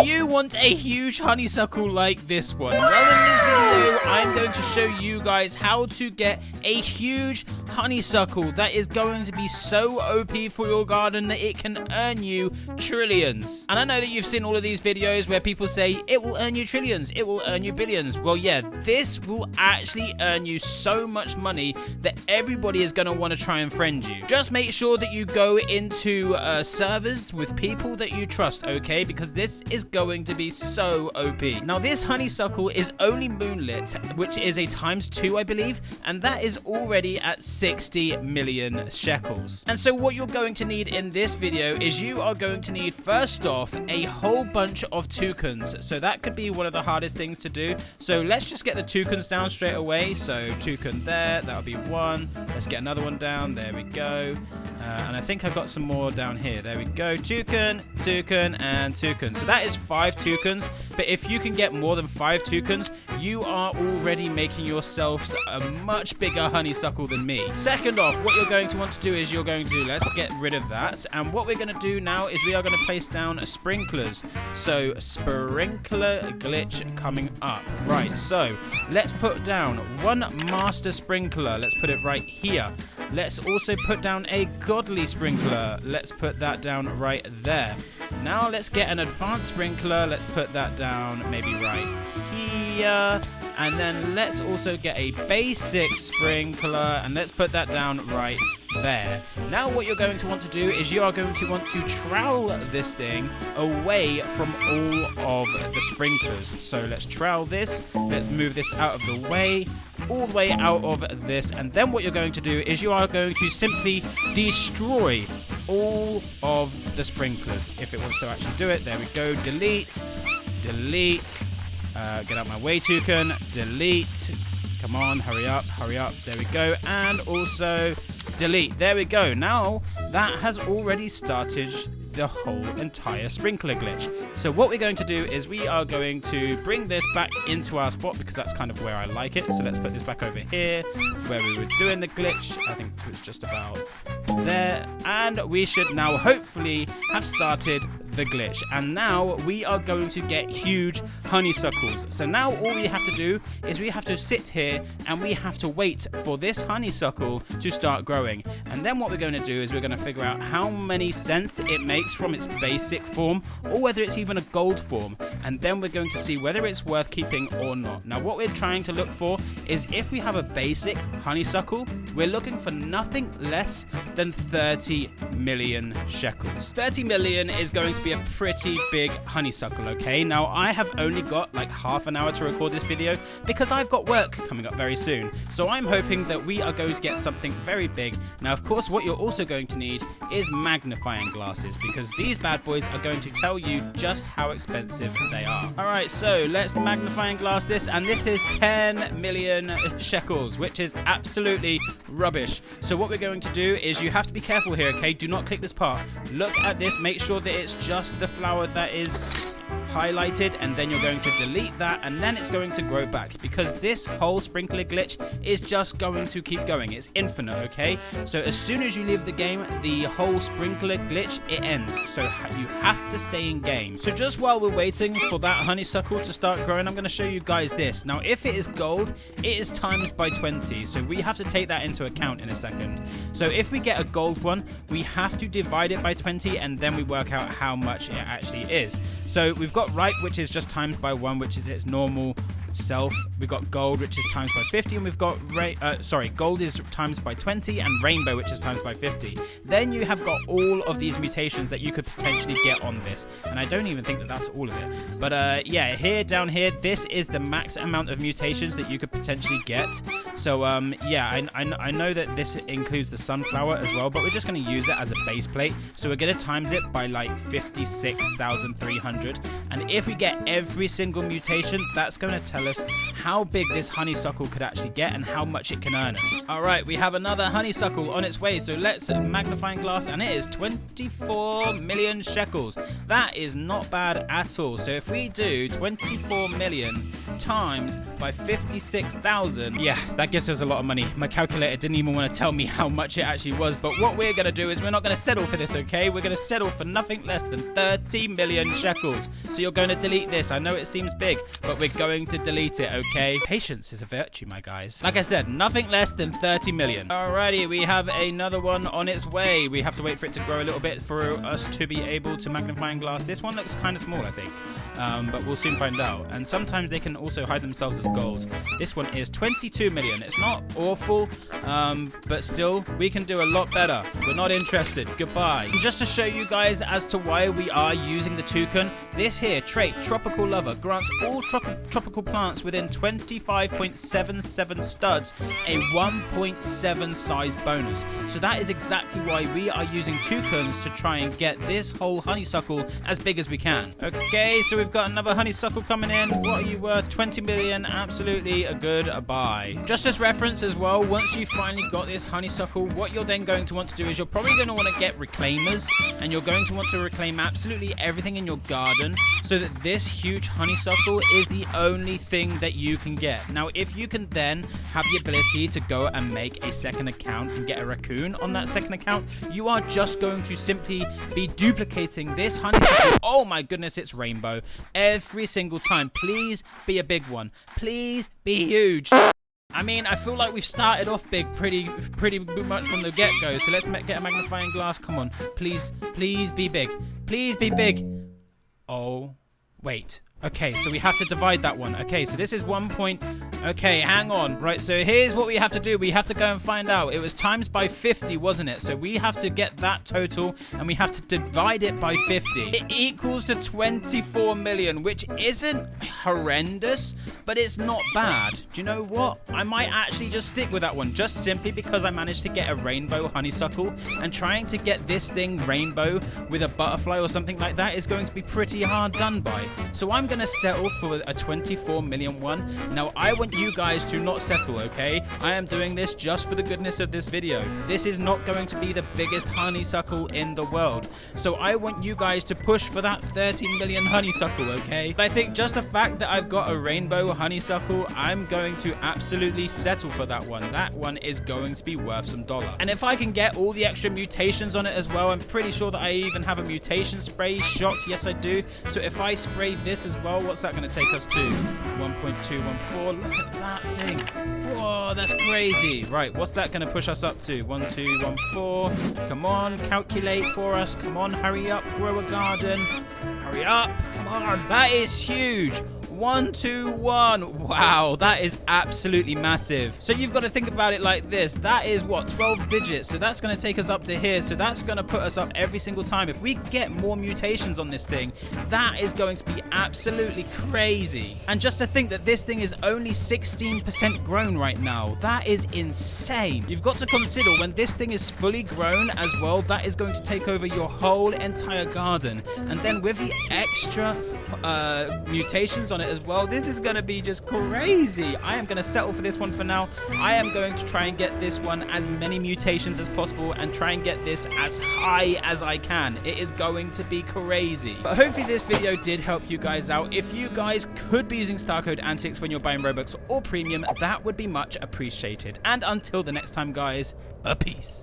you want a huge honeysuckle like this one? Well, in this video, I'm going to show you guys how to get a huge honeysuckle that is going to be so OP for your garden that it can earn you trillions. And I know that you've seen all of these videos where people say it will earn you trillions, it will earn you billions. Well, yeah, this will actually earn you so much money that everybody is going to want to try and friend you. Just make sure that you go into servers with people that you trust, okay? Because this is going to be so OP. Now, this honeysuckle is only moonlit, which is a ×2, I believe, and that is already at 60 million shekels. And so what you're going to need in this video is you are going to need, first off, a whole bunch of toucans. So that could be one of the hardest things to do. So let's just get the toucans down straight away. So toucan there, that'll be one. Let's get another one down. There we go. And I think I've got some more down here. There we go. Toucan, toucan, and toucan. So that is 5 toucans. But if you can get more than 5 toucans, you are already making yourselves a much bigger honeysuckle than me. Second off, what you're going to want to do is you're going to, let's get rid of that. And what we're going to do now is we are going to place down sprinklers. So sprinkler glitch coming up. Right, so let's put down one master sprinkler. Let's put it right here. Let's also put down a godly sprinkler. Let's put that down right there. Now let's get an advanced sprinkler. Let's put that down maybe right here. And then let's also get a basic sprinkler, and let's put that down right there. Now what you're going to want to do is you are going to want to trowel this thing away from all of the sprinklers. So let's trowel this. Let's move this out of the way, all the way out of this. And then what you're going to do is you are going to simply destroy all of the sprinklers. If it wants to actually do it, there we go. Delete, delete. Get out my way, toucan. Delete. Come on, hurry up, hurry up. There we go. And also delete. There we go. Now that has already started the whole entire sprinkler glitch. So what we're going to do is we are going to bring this back into our spot because that's kind of where I like it. So let's put this back over here where we were doing the glitch. I think it was just about there. And we should now hopefully have started the glitch. And now we are going to get huge honeysuckles. So now all we have to do is we have to sit here and we have to wait for this honeysuckle to start growing. And then what we're going to do is we're going to figure out how many cents it makes from its basic form, or whether it's even a gold form, and then we're going to see whether it's worth keeping or not. Now what we're trying to look for is if we have a basic honeysuckle, we're looking for nothing less than 30 million shekels. 30 million is going to be a pretty big honeysuckle, okay? Now I have only got like half an hour to record this video because I've got work coming up very soon, so I'm hoping that we are going to get something very big. Now of course what you're also going to need is magnifying glasses, because these bad boys are going to tell you just how expensive they are. Alright, so let's magnifying glass this, and this is 10 million shekels, which is absolutely rubbish. So what we're going to do is you have to be careful here, okay? Do not click this part. Look at this, make sure that it's just the flower that is highlighted, and then you're going to delete that, and then it's going to grow back, because this whole sprinkler glitch is just going to keep going. It's infinite, okay? So as soon as you leave the game, the whole sprinkler glitch, it ends. So you have to stay in game. So just while we're waiting for that honeysuckle to start growing, I'm going to show you guys this. Now if it is gold, it is times by 20, so we have to take that into account in a second. So if we get a gold one, we have to divide it by 20, and then we work out how much it actually is. So we've got ripe, which is just times by 1, which is its normal self. We've got gold, which is times by 50, and we've got gold is times by 20, and rainbow, which is times by 50. Then you have got all of these mutations that you could potentially get on this, and I don't even think that that's all of it. But yeah, down here, this is the max amount of mutations that you could potentially get. So yeah, I know that this includes the sunflower as well, but we're just going to use it as a base plate. So we're going to times it by like 56,300, and if we get every single mutation, that's going to tell tell us how big this honeysuckle could actually get and how much it can earn us. All right, we have another honeysuckle on its way. So let's magnifying glass, and it is 24 million shekels. That is not bad at all. So if we do 24 million times by 56,000, yeah, that gives us a lot of money. My calculator didn't even want to tell me how much it actually was, but what we're going to do is we're not going to settle for this, okay? We're going to settle for nothing less than 30 million shekels. So you're going to delete this. I know it seems big, but we're going to delete it, okay? Patience is a virtue, my guys. Like I said, nothing less than 30 million. Alrighty, we have another one on its way. We have to wait for it to grow a little bit for us to be able to magnifying glass. This one looks kind of small, I think, but we'll soon find out. And sometimes they can also hide themselves as gold. This one is 22 million. It's not awful, but still, we can do a lot better. We're not interested. Goodbye. And just to show you guys as to why we are using the toucan, this here trait, Tropical Lover, grants all tropical plants within 25.77 studs a 1.7 size bonus. So that is exactly why we are using toucans to try and get this whole honeysuckle as big as we can. Okay, so we've got another honeysuckle coming in. What are you worth? 20 million. Absolutely a good buy. Just as reference as well, once you finally got this honeysuckle, what you're then going to want to do is you're probably going to want to get reclaimers, and you're going to want to reclaim absolutely everything in your garden so that this huge honeysuckle is the only thing that you can get. Now, if you can then have the ability to go and make a second account and get a raccoon on that second account, you are just going to simply be duplicating this honeysuckle. Oh my goodness, it's rainbow every single time. Please be a big one. Please be huge. I mean, I feel like we've started off big pretty much from the get-go. So let's get a magnifying glass. Come on. Please be big. Please be big. Oh, wait. Okay, so we have to divide that one. Okay, so this is 1 point. Okay, hang on. Right, so here's what we have to do. We have to go and find out. It was times by 50, wasn't it? So we have to get that total, and we have to divide it by 50. It equals to 24 million, which isn't horrendous, but it's not bad. Do you know what? I might actually just stick with that one, just simply because I managed to get a rainbow honeysuckle, and trying to get this thing rainbow with a butterfly or something like that is going to be pretty hard done by. So I'm going to settle for a 24 million one. Now, I want you guys to not settle, okay? I am doing this just for the goodness of this video. This is not going to be the biggest honeysuckle in the world. So I want you guys to push for that 30 million honeysuckle, okay? But I think just the fact that I've got a rainbow honeysuckle, I'm going to absolutely settle for that one. That one is going to be worth some dollar. And if I can get all the extra mutations on it as well, I'm pretty sure that I even have a mutation spray. Shocked, yes I do. So if I spray this as well, what's that going to take us to? 1.214. Look at that thing. Whoa, that's crazy. Right, what's that going to push us up to? 1214. Come on, calculate for us. Come on, hurry up. Grow a garden. Hurry up. Come on. That is huge. 121. Wow, that is absolutely massive. So you've got to think about it like this. That is what, 12 digits. So that's going to take us up to here. So that's going to put us up every single time. If we get more mutations on this thing, that is going to be absolutely crazy. And just to think that this thing is only 16% grown right now, that is insane. You've got to consider when this thing is fully grown as well, that is going to take over your whole entire garden. And then with the extra mutations on it as well, this is going to be just crazy. I am going to settle for this one for now. I am going to try and get this one as many mutations as possible and try and get this as high as I can. It is going to be crazy. But hopefully this video did help you guys out. If you guys could be using star code Antixx when you're buying Robux or Premium, that would be much appreciated. And until the next time, guys, a peace.